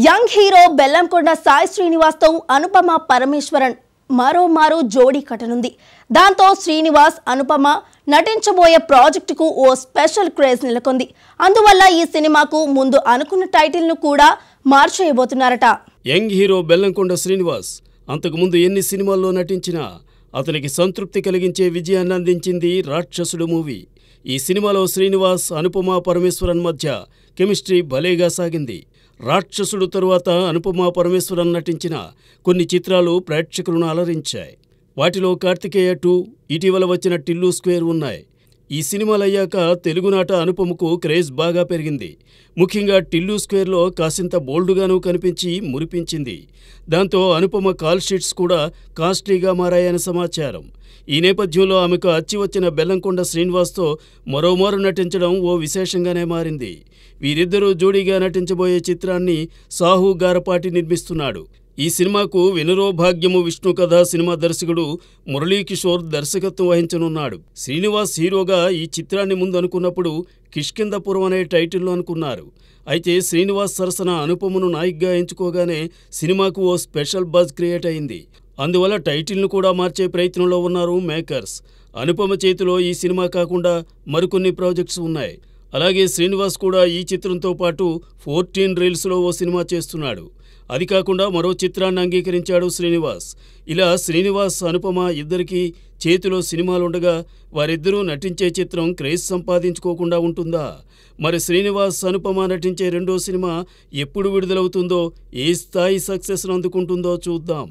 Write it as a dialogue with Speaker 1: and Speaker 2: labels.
Speaker 1: Young hero Bellamkonda Sai Srinivas తో అనుపమ పరమేశ్వరన్ మరో జోడీ కట్టనుంది. దాంతో శ్రీనివాస్ అనుపమ నటించబోయే ప్రాజెక్టుకు ఓ స్పెషల్ క్రేజ్ నెలకొంది. అందువల్ల ఈ సినిమాకు ముందు అనుకున్న టైటిల్ ను కూడా మార్చేయబోతున్నారట.
Speaker 2: యంగ్ హీరో బెల్లంకొండ శ్రీనివాస్ అంతకుముందు ఎన్ని సినిమాల్లో నటించినా అతనికి సంతృప్తి కలిగించే విజయాన్ని అందించింది రాక్షసుడు మూవీ. ఈ సినిమాలో శ్రీనివాస్ అనుపమ పరమేశ్వరన్ మధ్య కెమిస్ట్రీ భలేగా సాగింది. రాక్షసుడు తరువాత అనుపమ పరమేశ్వరన్ నటించిన కొన్ని చిత్రాలు ప్రేక్షకులను అలరించాయి. వాటిలో కార్తికేయ 2, ఇటీవల వచ్చిన టిల్లు స్క్వేర్ ఉన్నాయి. ఈ సినిమాలయ్యాక తెలుగునాట అనుపమకు క్రేజ్ బాగా పెరిగింది. ముఖ్యంగా టిల్లు స్క్వేర్లో కాసింత బోల్డుగానూ కనిపించి మురిపించింది. దాంతో అనుపమ కాల్ షీట్స్ కూడా కాస్ట్లీగా మారాయని సమాచారం. ఈ నేపథ్యంలో ఆమెకు అచ్చి వచ్చిన బెల్లంకొండ శ్రీనివాస్తో మరోమారు నటించడం ఓ విశేషంగానే మారింది. వీరిద్దరూ జోడీగా నటించబోయే చిత్రాన్ని సాహు గారపాటి నిర్మిస్తున్నాడు. ఈ సినిమాకు వినురో భాగ్యము విష్ణు కథ సినిమా దర్శకుడు మురళీకిషోర్ దర్శకత్వం వహించనున్నాడు. శ్రీనివాస్ హీరోగా ఈ చిత్రాన్ని ముందు అనుకున్నప్పుడు కిష్కిందపురం అనే టైటిల్లో అనుకున్నారు. అయితే శ్రీనివాస్ సరసన అనుపమను నాయికగా ఎంచుకోగానే సినిమాకు ఓ స్పెషల్ బజ్ క్రియేట్ అయింది. అందువల్ల టైటిల్ను కూడా మార్చే ప్రయత్నంలో ఉన్నారు మేకర్స్. అనుపమ చేతిలో ఈ సినిమా కాకుండా మరికొన్ని ప్రాజెక్ట్స్ ఉన్నాయి. అలాగే శ్రీనివాస్ కూడా ఈ చిత్రంతో పాటు 14 రీల్స్లో ఓ సినిమా చేస్తున్నాడు. అది కాకుండా మరో చిత్రాన్ని అంగీకరించాడు శ్రీనివాస్. ఇలా శ్రీనివాస్ అనుపమ ఇద్దరికీ చేతిలో సినిమాలుండగా వారిద్దరూ నటించే చిత్రం క్రేజ్ సంపాదించుకోకుండా ఉంటుందా? మరి శ్రీనివాస్ అనుపమ నటించే రెండో సినిమా ఎప్పుడు విడుదలవుతుందో, ఏ స్థాయి సక్సెస్ను అందుకుంటుందో చూద్దాం.